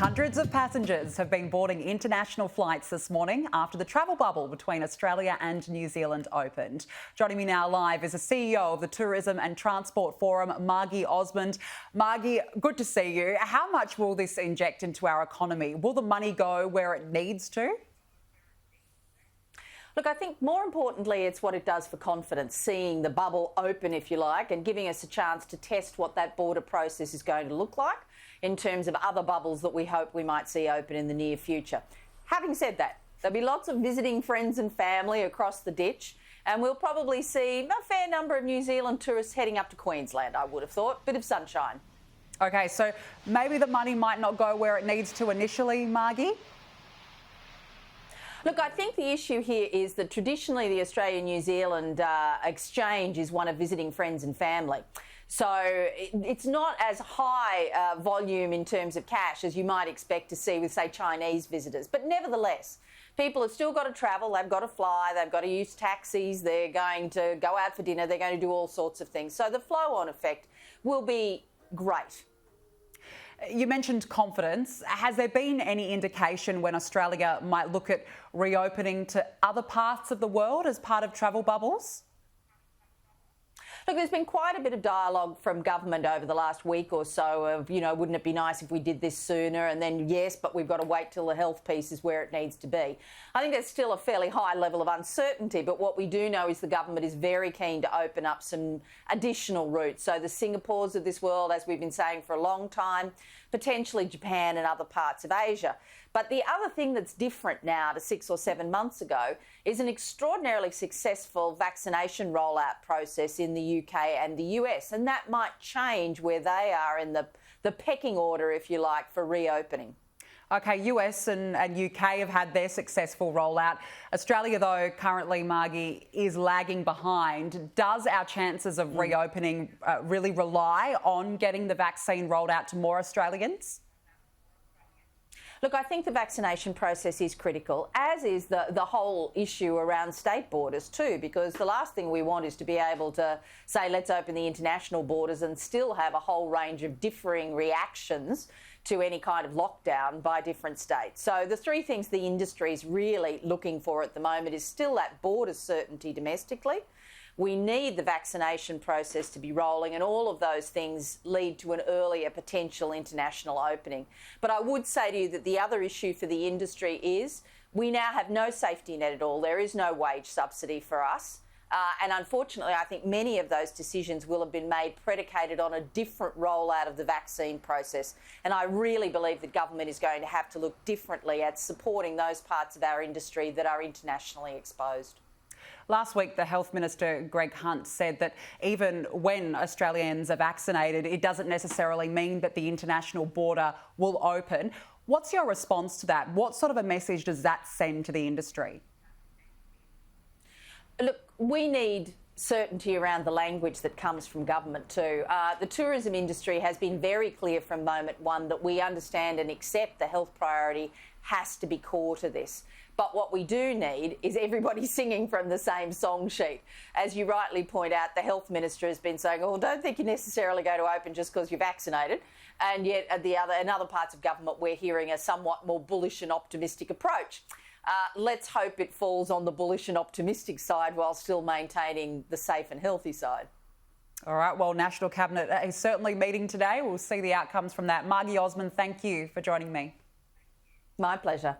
Hundreds of passengers have been boarding international flights this morning after the travel bubble between Australia and New Zealand opened. Joining me now live is the CEO of the Tourism and Transport Forum, Margy Osmond. Margy, good to see you. How much will this inject into our economy? Will the money go where it needs to? Look, I think more importantly, it's what it does for confidence, seeing the bubble open, if you like, and giving us a chance to test what that border process is going to look like in terms of other bubbles that we hope we might see open in the near future. Having said that, there'll be lots of visiting friends and family across the ditch, and we'll probably see a fair number of New Zealand tourists heading up to Queensland, I would have thought. Bit of sunshine. OK, so maybe the money might not go where it needs to initially, Margy? Look, I think the issue here is that traditionally the Australia-New Zealand exchange is one of visiting friends and family. So it's not as high volume in terms of cash as you might expect to see with, say, Chinese visitors. But nevertheless, people have still got to travel, they've got to fly, they've got to use taxis, they're going to go out for dinner, they're going to do all sorts of things. So the flow-on effect will be great. You mentioned confidence. Has there been any indication when Australia might look at reopening to other parts of the world as part of travel bubbles? Look, there's been quite a bit of dialogue from government over the last week or so of, wouldn't it be nice if we did this sooner? And then, yes, but we've got to wait till the health piece is where it needs to be. I think there's still a fairly high level of uncertainty, but what we do know is the government is very keen to open up some additional routes. So the Singapores of this world, as we've been saying for a long time, potentially Japan and other parts of Asia. But the other thing that's different now to 6 or 7 months ago is an extraordinarily successful vaccination rollout process in the UK and the US, and that might change where they are in the pecking order, if you like, for reopening. OK, US and UK have had their successful rollout. Australia, though, currently, Margy, is lagging behind. Does our chances of reopening really rely on getting the vaccine rolled out to more Australians? Look, I think the vaccination process is critical, as is the whole issue around state borders too, because the last thing we want is to be able to say, let's open the international borders and still have a whole range of differing reactions to any kind of lockdown by different states. So the three things the industry is really looking for at the moment is still that border certainty domestically. We need the vaccination process to be rolling, and all of those things lead to an earlier potential international opening. But I would say to you that the other issue for the industry is we now have no safety net at all. There is no wage subsidy for us. And unfortunately, I think many of those decisions will have been made predicated on a different rollout of the vaccine process. And I really believe that government is going to have to look differently at supporting those parts of our industry that are internationally exposed. Last week, the Health Minister, Greg Hunt, said that even when Australians are vaccinated, it doesn't necessarily mean that the international border will open. What's your response to that? What sort of a message does that send to the industry? Look, we need certainty around the language that comes from government too. The tourism industry has been very clear from moment one that we understand and accept the health priority has to be core to this. But what we do need is everybody singing from the same song sheet. As you rightly point out, the Health Minister has been saying, oh, don't think you're necessarily going to open just because you're vaccinated. And yet in other parts of government, we're hearing a somewhat more bullish and optimistic approach. Let's hope it falls on the bullish and optimistic side while still maintaining the safe and healthy side. All right, well, National Cabinet is certainly meeting today. We'll see the outcomes from that. Margy Osmond, thank you for joining me. My pleasure.